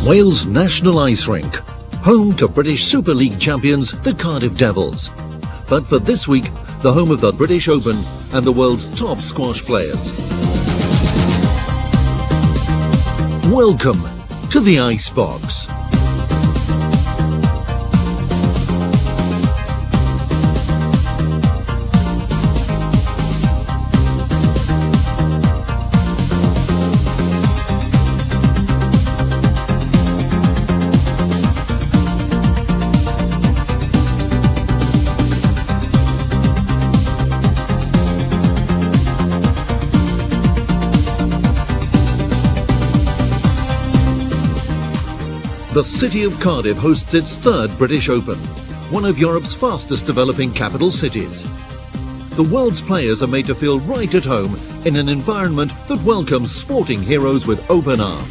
Wales National Ice Rink, home to British Super League champions, the Cardiff Devils. But for this week, the home of the British Open and the world's top squash players. Welcome to the Icebox. The city of Cardiff hosts its third British Open, one of Europe's fastest developing capital cities. The world's players are made to feel right at home in an environment that welcomes sporting heroes with open arms.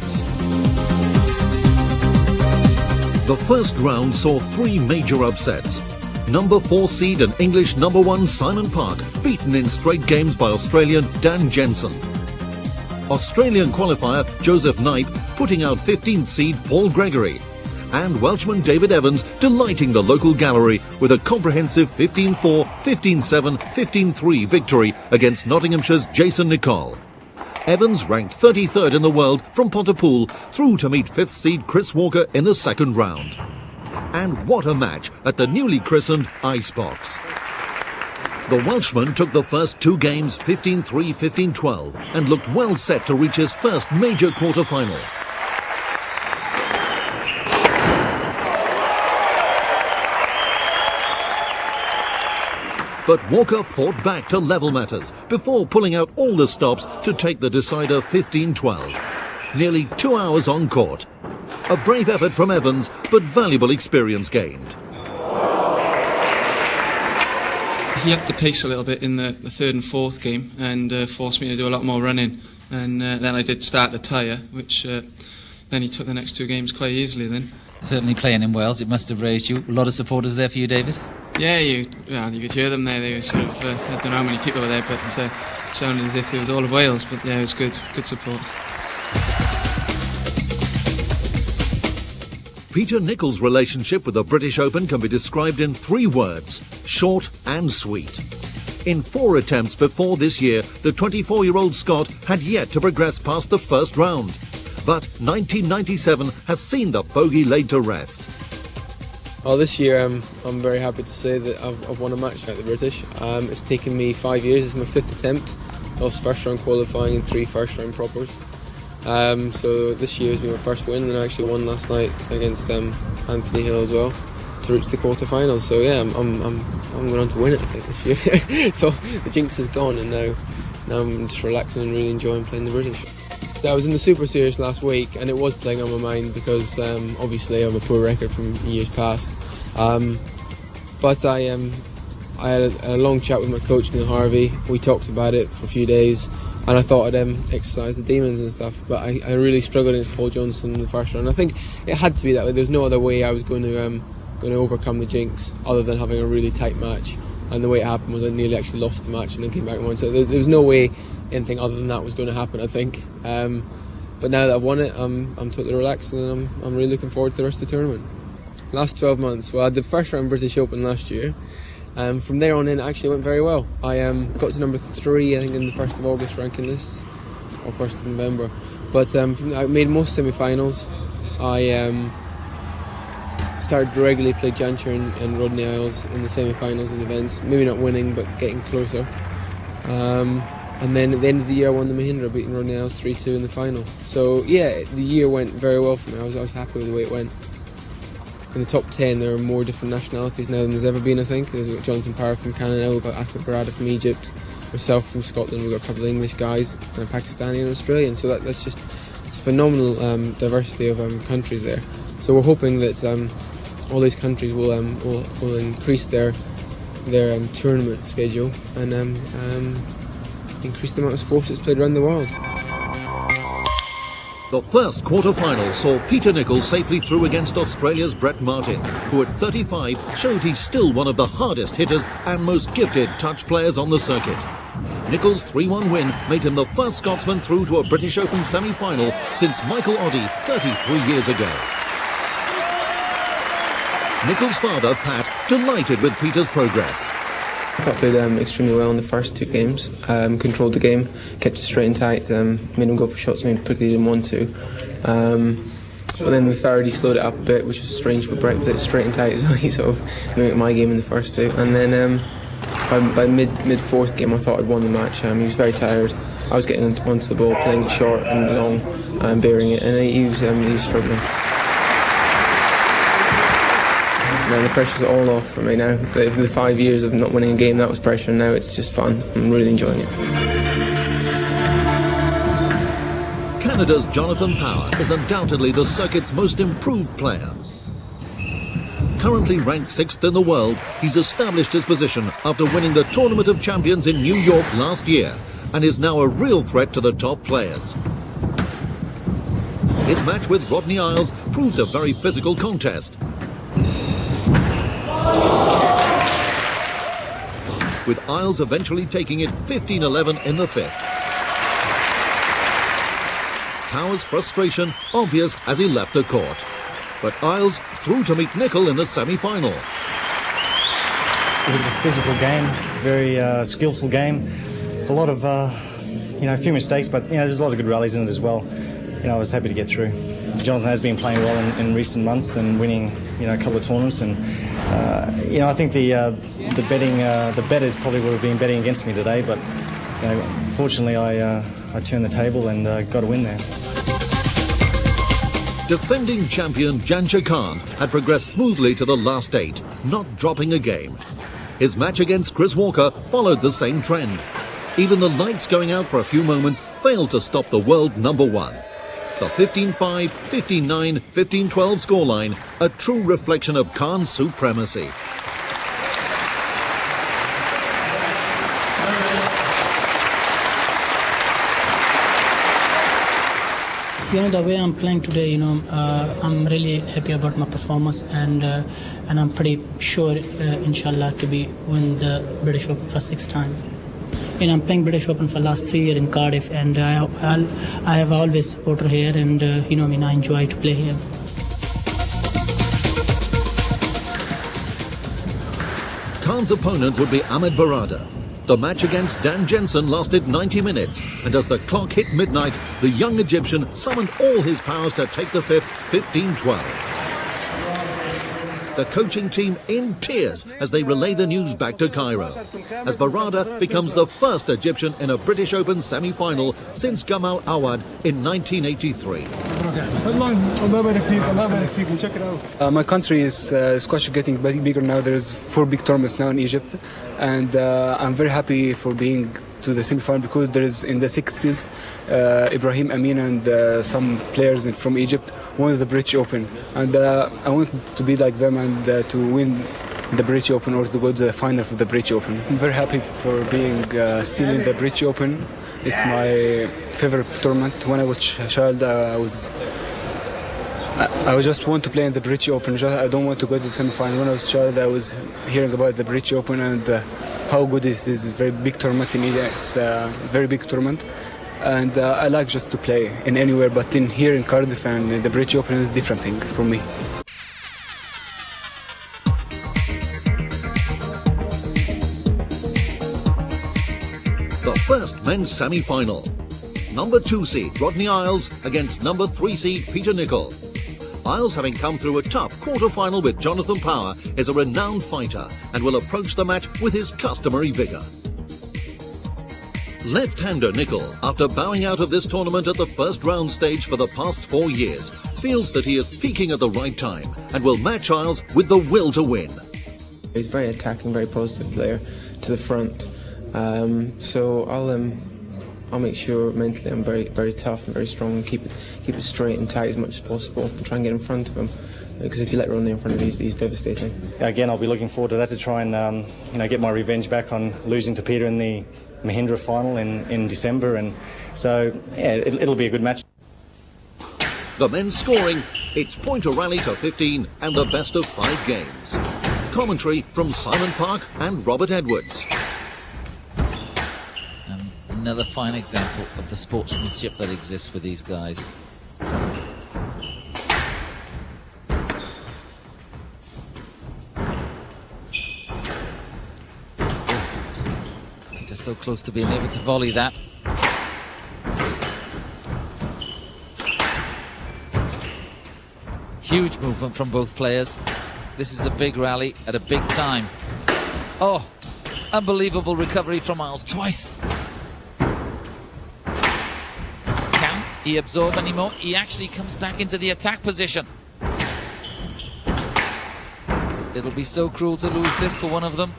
The first round saw three major upsets. Number 4 seed and English number 1 Simon Park beaten in straight games by Australian Dan Jansher. Australian qualifier Joseph Knipe putting out 15th seed Paul Gregory, and Welshman David Evans delighting the local gallery with a comprehensive 15-4, 15-7, 15-3 victory against Nottinghamshire's Jason Nicol. Evans ranked 33rd in the world from Pontypool through to meet 5th seed Chris Walker in the second round. And what a match at the newly christened Icebox. The Welshman took the first two games 15-3, 15-12 and looked well set to reach his first major quarter-final. But Walker fought back to level matters before pulling out all the stops to take the decider 15-12. Nearly 2 hours on court. A brave effort from Evans, but valuable experience gained. He upped the pace a little bit in the third and fourth game and forced me to do a lot more running. And then I did start to tire, which then he took the next two games quite easily then. Certainly playing in Wales, it must have raised you. A lot of supporters there for you, David? Yeah, you could hear them there. They were sort of, I don't know how many people were there, but it sounded as if it was all of Wales. But yeah, it was good support. Peter Nicol's relationship with the British Open can be described in 3 words: short and sweet. In 4 attempts before this year, the 24-year-old Scot had yet to progress past the first round. But 1997 has seen the bogey laid to rest. Well, this year I'm very happy to say that I've won a match at the British. It's taken me 5 years. It's my 5th attempt. Lost first round qualifying and 3 first round propers. So this year has been my first win, and I actually won last night against Anthony Hill as well to reach the quarterfinals. So yeah, I'm going on to win it, I think, this year. So the jinx is gone, and now I'm just relaxing and really enjoying playing the British. I was in the Super Series last week, and it was playing on my mind because obviously I have a poor record from years past. But I had a long chat with my coach Neil Harvey. We talked about it for a few days, and I thought I'd exercise the demons and stuff. But I really struggled against Paul Johnson in the first round. I think it had to be that way. There's no other way I was going to overcome the jinx other than having a really tight match. And the way it happened was I nearly actually lost the match and then came back and won. So there's no way anything other than that was going to happen, I think. But now that I've won it, I'm totally relaxed, and I'm really looking forward to the rest of the tournament. Last 12 months, well, I did the first round British Open last year. From there on in, it actually went very well. I got to number 3, I think, in the 1st of August ranking list, or 1st of November. But I made most semi-finals. I started to regularly play Jansher and Rodney Isles in the semi-finals as events, maybe not winning, but getting closer. And then at the end of the year I won the Mahindra, beating Rodney Isles 3-2 in the final. So yeah, the year went very well for me. I was happy with the way it went. In the top 10 there are more different nationalities now than there's ever been, I think. There's got Jonathan Parra from Canada, we've got Akbar Barada from Egypt, myself from Scotland, we've got a couple of English guys, and a Pakistani and Australian. So that's just, it's a phenomenal diversity of countries there. So we're hoping that all these countries will increase their tournament schedule and increase the amount of sports that's played around the world. The first quarter-final saw Peter Nicol safely through against Australia's Brett Martin, who at 35 showed he's still one of the hardest hitters and most gifted touch players on the circuit. Nicol's 3-1 win made him the first Scotsman through to a British Open semi-final since Michael Oddie 33 years ago. Nicol's father, Pat, delighted with Peter's progress. I thought I played extremely well in the first 2 games, controlled the game, kept it straight and tight, made him go for shots maybe particularly didn't want to. But then the third he slowed it up a bit, which was strange for Brett, but it's straight and tight as well. He sort of mimicked my game in the first 2. And then by mid-fourth game I thought I'd won the match. He was very tired. I was getting onto the ball, playing it short and long, and burying it, and he was struggling. Now the pressure's all off for me now. The 5 years of not winning a game, that was pressure, and now it's just fun. I'm really enjoying it. Canada's Jonathan Power is undoubtedly the circuit's most improved player. Currently ranked 6th in the world, he's established his position after winning the Tournament of Champions in New York last year and is now a real threat to the top players. His match with Rodney Isles proved a very physical contest, with Isles eventually taking it 15-11 in the 5th. Power's frustration obvious as he left the court. But Isles through to meet Nicol in the semi-final. It was a physical game, very skillful game. A lot of, a few mistakes, but there's a lot of good rallies in it as well. I was happy to get through. Jonathan has been playing well in recent months and winning, a couple of tournaments. And I think the bettors probably would have been betting against me today, but fortunately I turned the table and got a win there. Defending champion Jansher had progressed smoothly to the last 8, not dropping a game. His match against Chris Walker followed the same trend. Even the lights going out for a few moments failed to stop the world number 1. The 15-5, 15-9, 15-12 scoreline, a true reflection of Khan's supremacy. The way I'm playing today, I'm really happy about my performance, and I'm pretty sure, inshallah, to win the British Open for 6th time. I'm playing British Open for last 3 years in Cardiff, and I have always supported here, and I enjoy to play here. Khan's opponent would be Ahmed Barada. The match against Dan Jensen lasted 90 minutes, and as the clock hit midnight, the young Egyptian summoned all his powers to take the 5th, 15-12. The coaching team in tears as they relay the news back to Cairo, as Barada becomes the first Egyptian in a British Open semi-final since Gamal Awad in 1983. My country is squash getting getting bigger now. There's 4 big tournaments now in Egypt, and I'm very happy for being to the semi-final because there is in the 60s Ibrahim Amin and some players from Egypt won the British Open, and I want to be like them and to win the British Open or to go to the final for the British Open. I'm very happy for being seen in the British Open. It's my favorite tournament. When I was a child, I just want to play in the British Open. I don't want to go to the semi-final. When I was a child, I was hearing about the British Open and how good it is. It's a very big tournament in India. It's a very big tournament. And I like just to play in anywhere, but here in Cardiff and the British Open is a different thing for me. The first men's semi-final. Number 2 seed Rodney Isles against number 3 seed Peter Nicol. Isles, having come through a tough quarter-final with Jonathan Power, is a renowned fighter and will approach the match with his customary vigour. Left-hander Nicol, after bowing out of this tournament at the first round stage for the past 4 years, feels that he is peaking at the right time and will match Isles with the will to win. He's a very attacking, very positive player to the front. So I'll make sure mentally I'm very, very tough and very strong and keep it straight and tight as much as possible and try and get in front of him. Because if you let Rodney in front of him, he's devastating. Again, I'll be looking forward to that to try and get my revenge back on losing to Peter in the Mahindra final in December, and so yeah, it'll be a good match. The men's scoring, it's point rally to 15 and the best of 5 games. Commentary from Simon Park and Robert Edwards. Another fine example of the sportsmanship that exists with these guys. Peter so close to being able to volley that. Huge movement from both players. This is a big rally at a big time. Oh, unbelievable recovery from Miles twice. Can he absorb anymore? He actually comes back into the attack position. It'll be so cruel to lose this for one of them.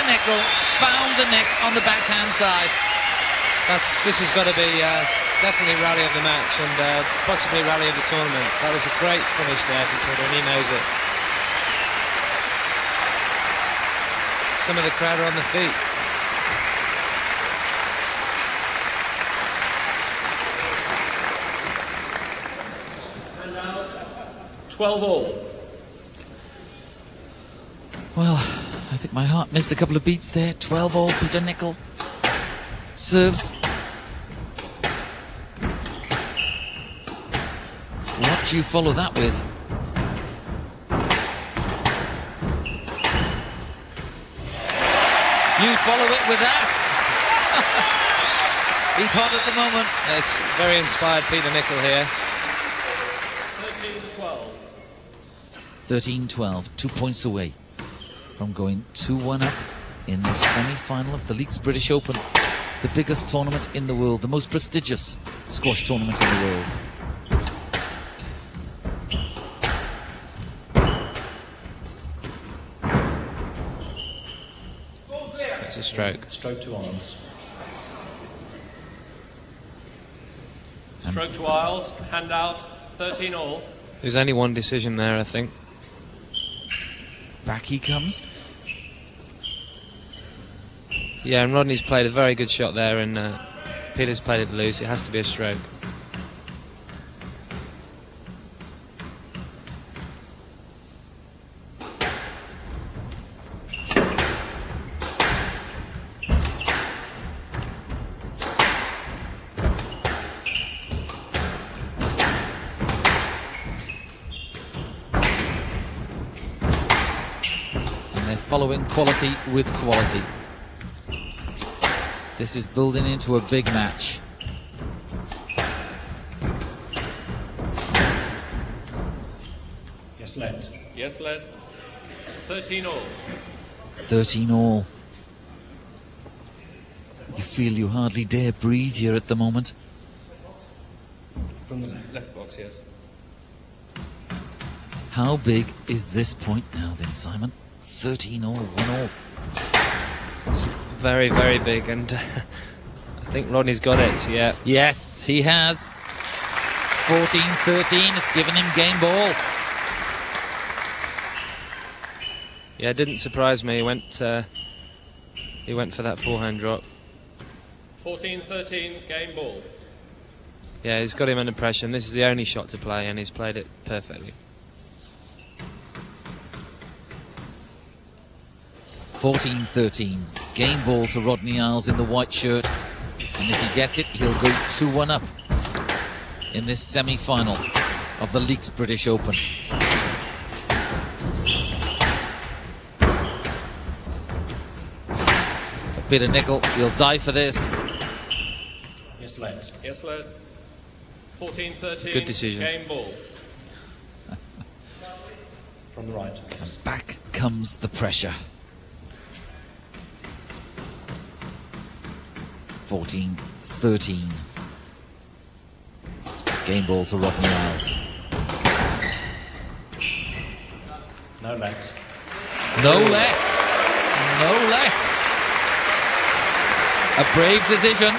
Nicol found the neck on the backhand side. This has got to be definitely rally of the match and possibly rally of the tournament. That was a great finish there for Peter, and he knows it. Some of the crowd are on the feet. And now, 12 all. Well, I think my heart missed a couple of beats there. 12 all, Peter Nicol. Serves. What do you follow that with? You follow it with that? He's hot at the moment. That's very inspired Peter Nicol here. 13-12. 13-12, 2 points away from going 2-1 up in the semi-final of the League's British Open, the biggest tournament in the world, the most prestigious squash tournament in the world. It's a stroke. Stroke to Isles. Stroke to Isles, hand out, 13 all. There's only one decision there, I think. Back he comes. Yeah, and Rodney's played a very good shot there, and Peter's played it loose. It has to be a stroke. Following quality with quality. This is building into a big match. Yes, led. Yes, led. 13 all. 13 all. You feel you hardly dare breathe here at the moment. From the Left box, yes. How big is this point now then, Simon? 13 all, 1 all. It's very, very big, and I think Rodney's got it, yeah. Yes, he has. 14-13, it's given him game ball. Yeah, it didn't surprise me. He went for that forehand drop. 14-13, game ball. Yeah, he's got him under pressure, and this is the only shot to play, and he's played it perfectly. 14-13, game ball to Rodney Isles in the white shirt, and if he gets it, he'll go 2-1 up in this semi-final of the League's British Open. But Peter Nicol, he'll die for this. Yes, led. Yes, led. 14-13, Good decision. game ball. From the right. Back comes the pressure. 14-13. Game ball to Rodney Isles. No let. No let. No let. A brave decision.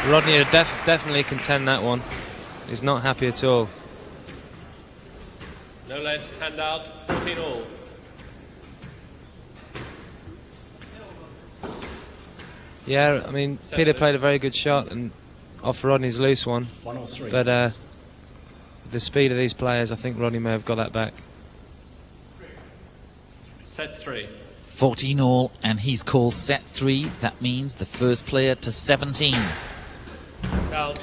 Rodney would definitely contend that one. He's not happy at all. No lead, hand out, 14 all. Yeah, I mean, Peter played a very good shot and off Rodney's loose one. 1 or 3. But the speed of these players, I think Rodney may have got that back. Set 3. 14 all, and he's called set 3. That means the first player to 17. Count.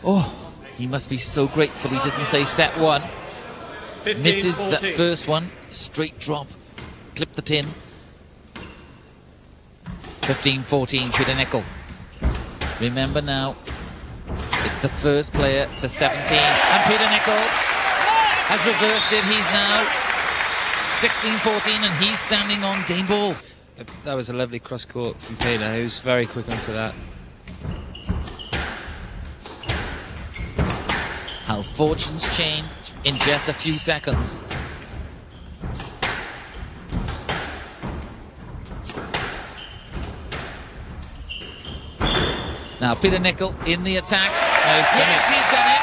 Oh, he must be so grateful he didn't say set 1. 15, Misses 14. that first one. Straight drop. Clip the tin. 15-14, Peter Nicol. Remember now, it's the first player to 17. And Peter Nicol has reversed it. He's now 16-14, and he's standing on game ball. That was a lovely cross court from Peter. He was very quick onto that. How fortunes change in just a few seconds. Now Peter Nicol in the attack. Yes, he's done it.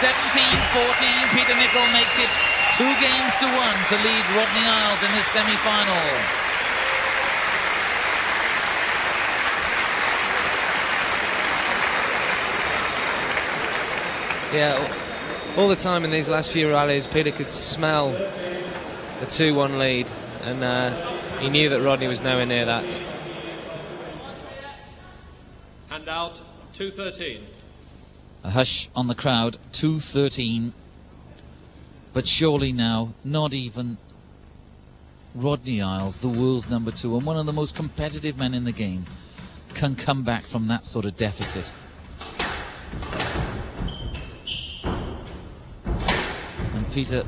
17-14. Peter Nicol makes it 2 games to 1 to lead Rodney Isles in this semi-final. Yeah, all the time in these last few rallies, Peter could smell the 2-1 lead, and he knew that Rodney was nowhere near that. Hand out 2-13. A hush on the crowd, 2-13. But surely now, not even Rodney Isles, the world's number 2 and one of the most competitive men in the game, can come back from that sort of deficit. And Peter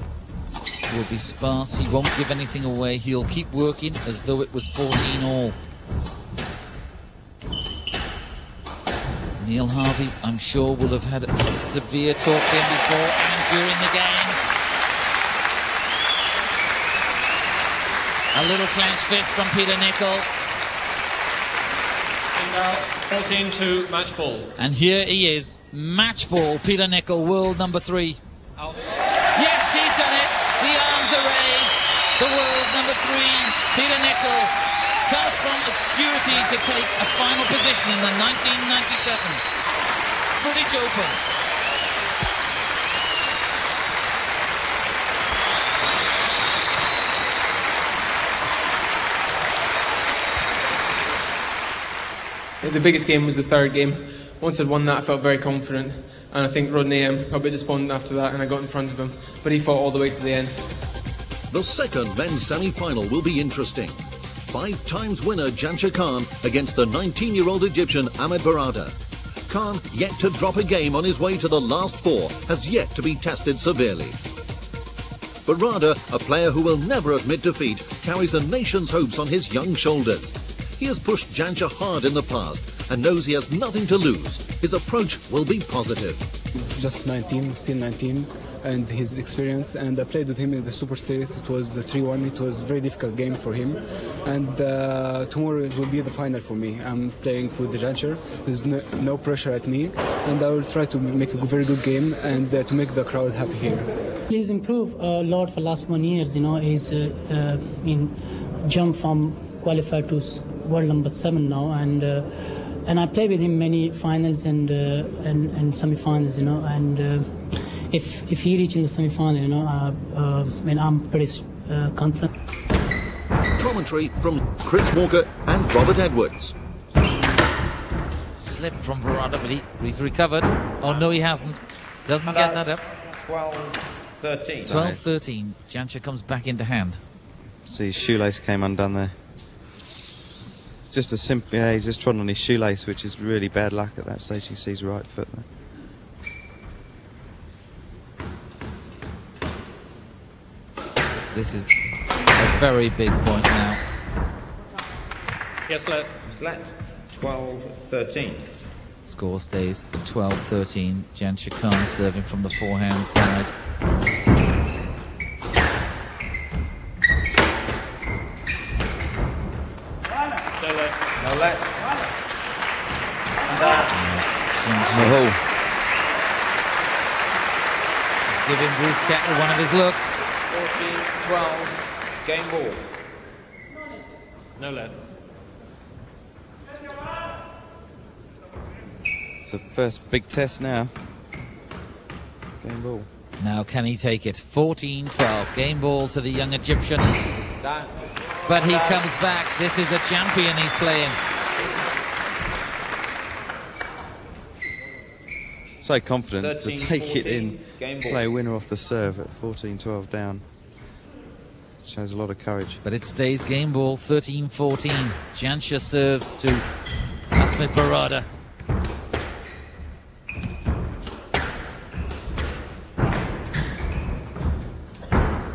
will be sparse. He won't give anything away. He'll keep working as though it was 14 all. Neil Harvey, I'm sure, will have had a severe talk to him before and during the games. A little clenched fist from Peter Nicol. And now 14-2 match ball. And here he is, match ball, Peter Nicol, world number 3. Out. Yes, he's done it. The arms are raised. The world number 3, Peter Nicol, comes from obscurity to take a final position in the 1997 British Open. The biggest game was the third game. Once I'd won that, I felt very confident, and I think Rodney got a bit despondent after that, and I got in front of him, but he fought all the way to the end. The second men's semi-final will be interesting. 5 times winner Jansher Khan against the 19-year-old Egyptian Ahmed Barada. Khan, yet to drop a game on his way to the last 4, has yet to be tested severely. Barada, a player who will never admit defeat, carries a nation's hopes on his young shoulders. He has pushed Jansher hard in the past and knows he has nothing to lose. His approach will be positive. Just 19, still 19, and his experience, and I played with him in the Super Series. It was 3-1. It was a very difficult game for him, and tomorrow it will be the final for me. I'm playing with the Jansher. There's no pressure at me, and I will try to make a very good game and to make the crowd happy here. He's improved a lot for last 1 year. You know, he's jumped from qualified to world number 7 now, and I play with him many finals and semi-finals. You know, and if he reaches in the semi-final, you know, I'm pretty confident. Commentary from Chris Walker and Robert Edwards. Slip from Barada, but he's recovered. Oh no, he hasn't. Doesn't get that up. 12-13. 12-13. Jansher comes back into hand. See, his shoelace came undone there. It's just a simple, yeah, he's just trodden on his shoelace, which is really bad luck at that stage. You see his right foot there. This is a very big point now. Yes, let. 12-13. Score stays 12-13. Jansher Khan serving from the forehand side. No let. Jansher is giving Bruce Kettle one of his looks. 14-12. Game ball. No let. It's a first big test now. Game ball. Now can he take it? 14-12. Game ball to the young Egyptian. But he comes back. This is a champion he's playing. So confident to 13, take it in, 14, game play a ball. winner off the serve at 14-12 down. Shows a lot of courage. But it stays game ball, 13-14. Jansher serves to Ahmed Barada.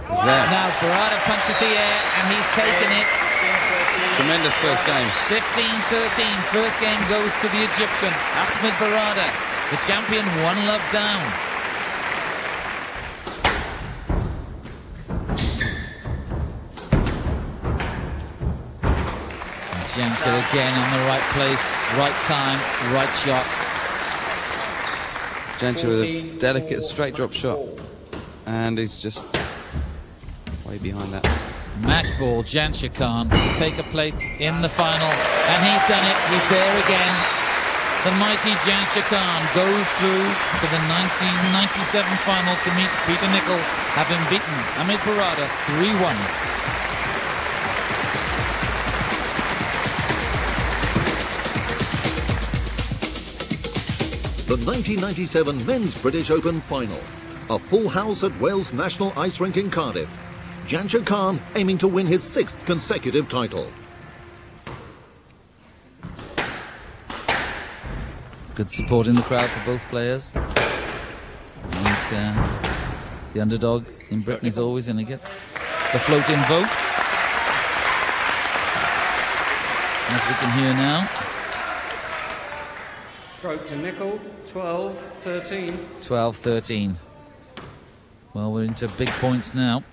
He's there. Now Barada punches the air and he's taken it. Tremendous first game. 15-13. First game goes to the Egyptian. Ahmed Barada, the champion, 1 love down. Jansher again in the right place, right time, right shot. Jansher with a delicate straight drop shot. And he's just way behind that. Match ball, Jansher Khan to take a place in the final. And he's done it, he's there again. The mighty Jansher Khan goes through to the 1997 final to meet Peter Nicol, having beaten Ahmed Barada 3-1. The 1997 Men's British Open Final. A full house at Wales National Ice Rink in Cardiff. Jansher Khan aiming to win his 6th consecutive title. Good support in the crowd for both players. I think the underdog in Britain is always going to get the float-in vote. As we can hear now. Stroke to Nicol, 12-13. 12-13. Well, we're into big points now.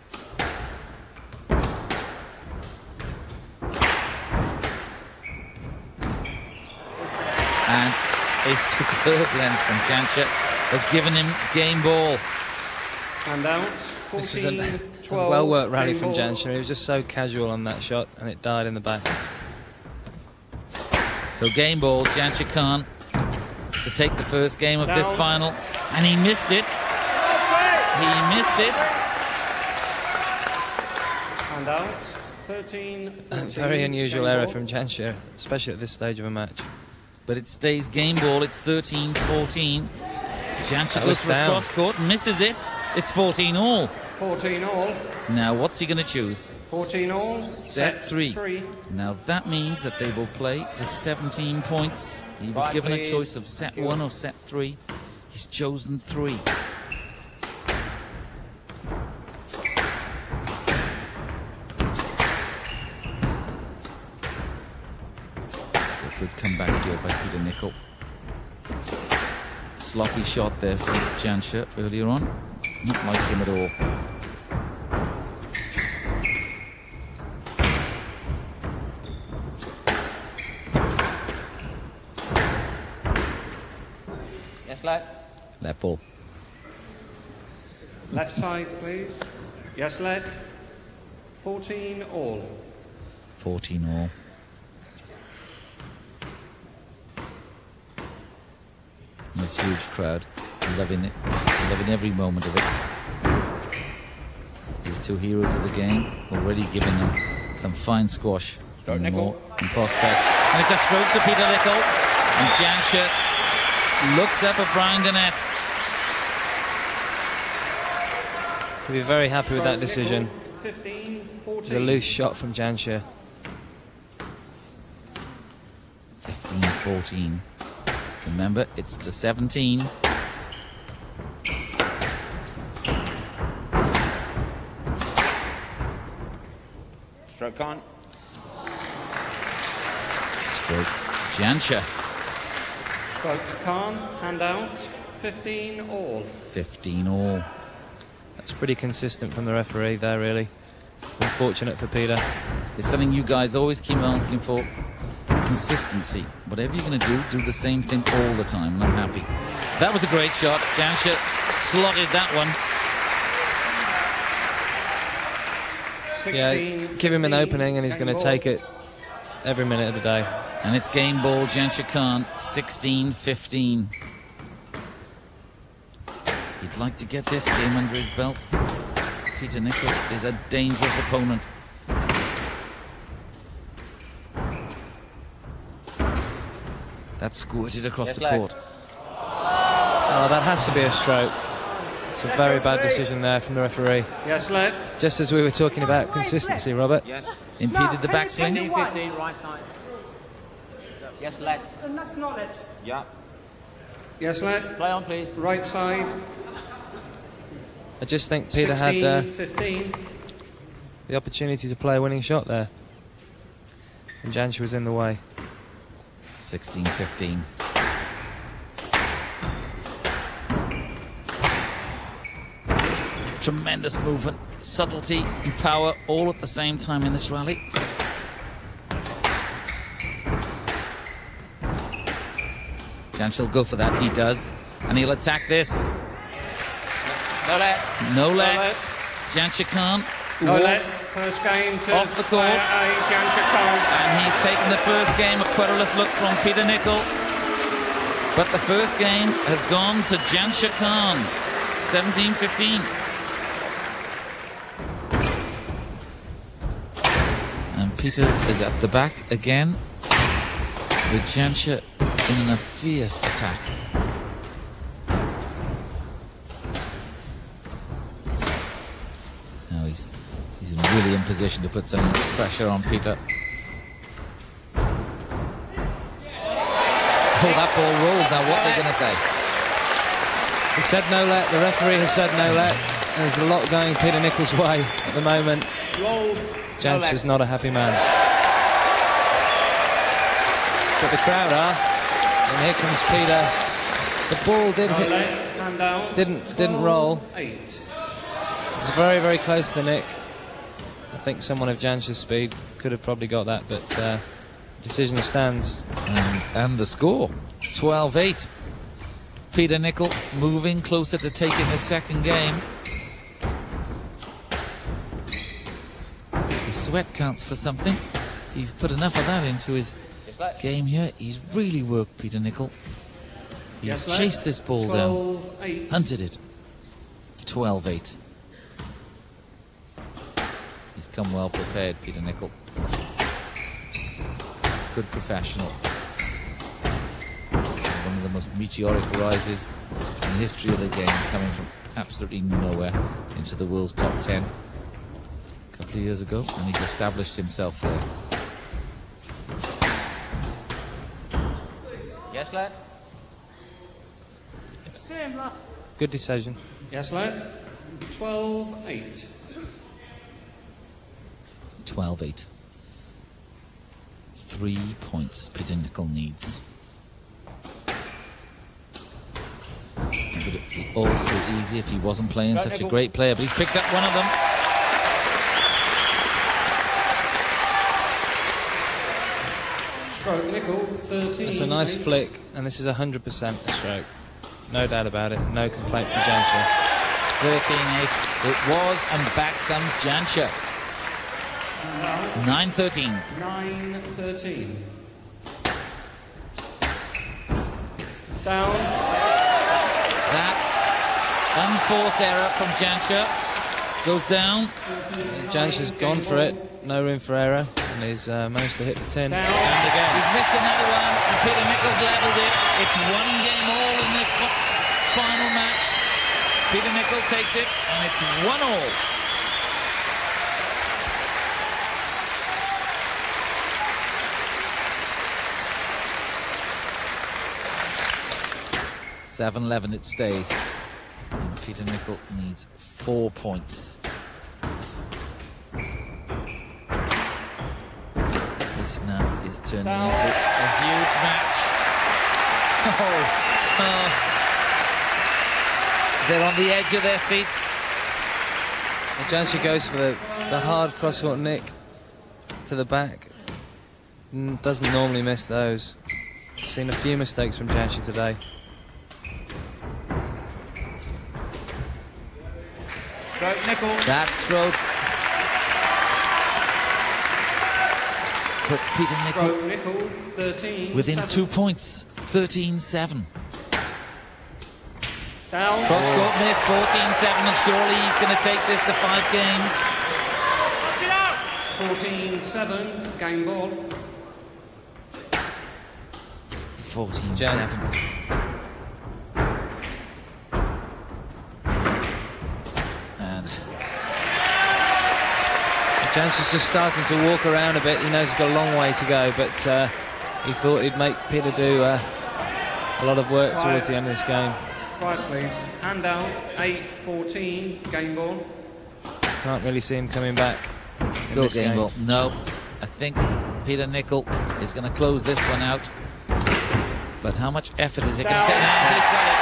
And a superb length from Jansher has given him game ball. And out, This was a 14-12. well-worked rally game from ball. Jansher. He was just so casual on that shot, and it died in the back. So game ball, Jansher Khan to take the first game of this Down. final. And he missed it. He missed it. And out, 13-14. Very unusual game error ball. from Jansher, especially at this stage of a match. But it stays game ball. It's 13-14. Jansher That goes was for a down. cross court, misses it. It's 14 all. 14 all. Now what's he going to choose? 14 all. Set 3. Now that means that they will play to 17 points. He was Right, given a please. choice of set 1 or set 3. He's chosen 3. So a good comeback here by Peter Nicol. Sloppy shot there from Jansher earlier on. Not like him at all. Yes, lad. That ball. Left side, please. Yes, lad. 14 all. 14 all. This huge crowd, loving it, loving every moment of it. These two heroes of the game already giving them some fine squash and more in prospect. And it's a stroke to Peter Nicol. And Jansher looks up at Brian Gannett. He'll be very happy with that decision. 15-14. It's a loose shot from Jansher. 15-14. Remember, it's to 17. Stroke on. Stroke Jansher. Stroke to Khan. Hand out. 15 all. 15 all. That's pretty consistent from the referee there, really. Unfortunate for Peter. It's something you guys always keep asking for. Consistency. Whatever you're going to do the same thing all the time, and I'm happy. That was a great shot. Jansher slotted that one. 16, Yeah, give him an 15, opening and he's game going to ball. take it. every minute of the day. And it's game ball, Jansher Khan, 16-15. He'd like to get this game under his belt. Peter Nicol is a dangerous opponent. That's squirted across the court. Oh, that has to be a stroke. It's a very bad decision there from the referee. Yes, led. Just as we were talking about consistency, Robert. Yes. Impeded the backswing. 15, right side. Yes, let's. That's not it. Yeah. Yes, led. Play on, please. Right side. I just think Peter 16, had 15. the opportunity to play a winning shot there. And Jansher was in the way. 16-15. Tremendous movement, subtlety and power all at the same time in this rally. Jansher will go for that, he does. And he'll attack this. No let. No let. Jansher Khan No let. walks First game to off the court. Jansher Khan. And he's taken the first game, a querulous look from Peter Nicol. But the first game has gone to Jansher Khan, 17-15. And Peter is at the back again, with Jansher in a fierce attack. Now he's really in position to put some pressure on Peter. Oh, that ball rolled. Now what are they going to say? He said no let, the referee has said no let. There's a lot going Peter Nicol's way at the moment. Jansher's not a happy man. But the crowd are. And here comes Peter. The ball didn't roll. 8. It was very, very close to the nick. I think someone of Jansher's speed could have probably got that, but decision stands. And the score, 12-8. Peter Nicol moving closer to taking the second game. His sweat counts for something. He's put enough of that into his game here. He's really worked Peter Nicol. He's chased this ball down, hunted it. 12-8. He's come well prepared, Peter Nicol. Good professional. One of the most meteoric rises in the history of the game, coming from absolutely nowhere into the world's top 10 a couple of years ago, and he's established himself there. Yes, lad. Good decision. Yes, lad. 12-8. 12-8. 3 points Peter Nicol needs. It would be all so easy if he wasn't playing such a great player, but he's picked up one of them. Stroke Nicol, 13. That's a nice flick, and this is 100% a stroke. No doubt about it. No complaint from Jansher. 13-8 it was, and back comes Jansher. 9-13. 9-13. Down. That unforced error from Jansher goes down. Jansher's gone for it. No room for error, and he's managed to hit the tin. And again. He's missed another one, and Peter Nicol's leveled it. It's 1 game all in this final match. Peter Nicol takes it, and it's 1-all. (7-11) it stays, and Peter Nicol needs 4 points. This now is turning into a huge match. They're on the edge of their seats. And Jansher goes for the hard cross-court nick to the back. Doesn't normally miss those. I've seen a few mistakes from Jansher today. Stroke Nicol. That stroke. puts Peter Stroke Nicol Nicol, 13. within 7. 2 points, 13-7. Down. Cross-court miss, 14-7, and surely he's going to take this to 5 games. 14-7, game ball. 14-7. And Jansher's just starting to walk around a bit. He knows he's got a long way to go, but he thought he'd make Peter do a lot of work towards the end of this game. Quiet, please. Hand down. 8-14, game ball. Can't really see him coming back. still game ball. No, I think Peter Nicol is going to close this one out. But how much effort is it going to take? And he's got it.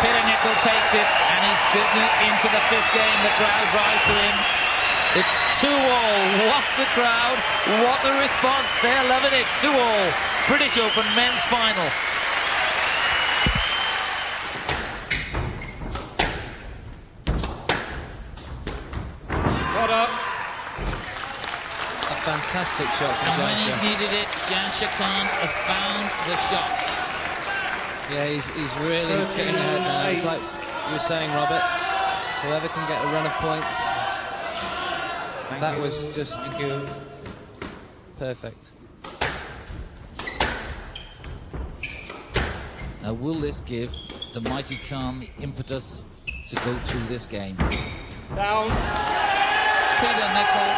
Peter Nicol takes it, and he's driven it into the 5th game. The crowd rise for him. It's 2-all. What a crowd. What a response. They're loving it. 2-all. British Open men's final. Got up. A fantastic shot from And when Jansher. he's needed it, Jansher Khan has found the shot. Yeah, he's really getting ahead now. It's like you were saying, Robert, whoever can get a run of points, that was just perfect. Now, will this give the mighty Khan the impetus to go through this game? Down. Peter Nicol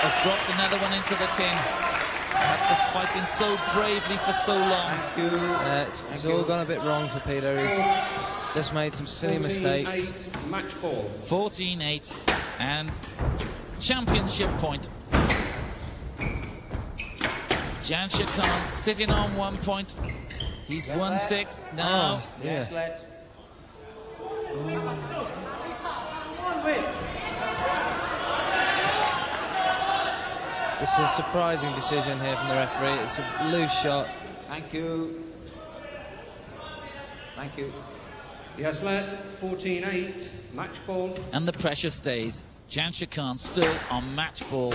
has dropped another one into the tin. After fighting so bravely for so long. It's all gone a bit wrong for Peter. He's just made some silly mistakes. Match ball. 14-8 and championship point. Jansher Khan sitting on 1 point. He's won 6 now. Yeah. It's a surprising decision here from the referee. It's a loose shot. Thank you. Thank you. Yes, led. 14-8. Match ball. And the pressure stays. Jansher Khan still on match ball.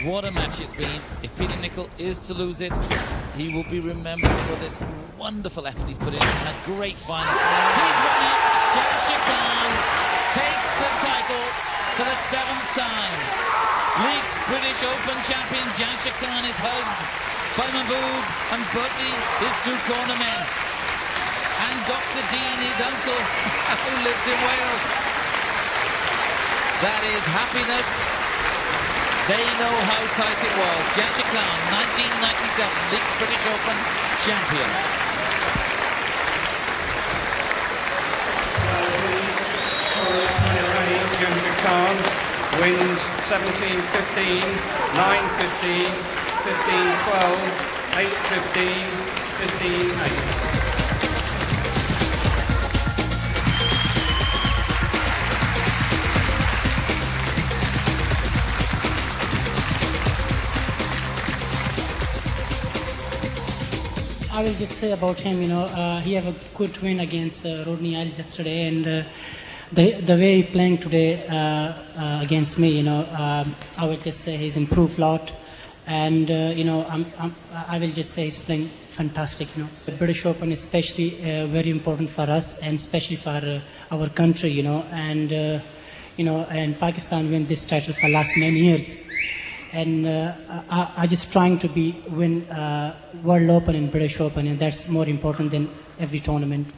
What a match it's been. If Peter Nicol is to lose it, he will be remembered for this wonderful effort he's put in. And a great final. He's won it. Jansher Khan takes the title for the 7th time. League's British Open champion Jansher Khan is hugged by Mahbub and Buddy, his 2 cornermen. And Dr. Dean, his uncle, who lives in Wales. That is happiness. They know how tight it was. Jansher Khan, 1997, League's British Open champion. Jansher Khan wins 17-15, 9-15, 15-12, 8-15, 15-8. I will just say about him, he had a good win against Rodney Isles yesterday, and the way he playing today against me, I will just say he's improved a lot, and I will just say he's playing fantastic. The British Open is especially very important for us, and especially for our country, and and Pakistan win this title for last many years. And I just trying to win World Open and British Open, and that's more important than every tournament.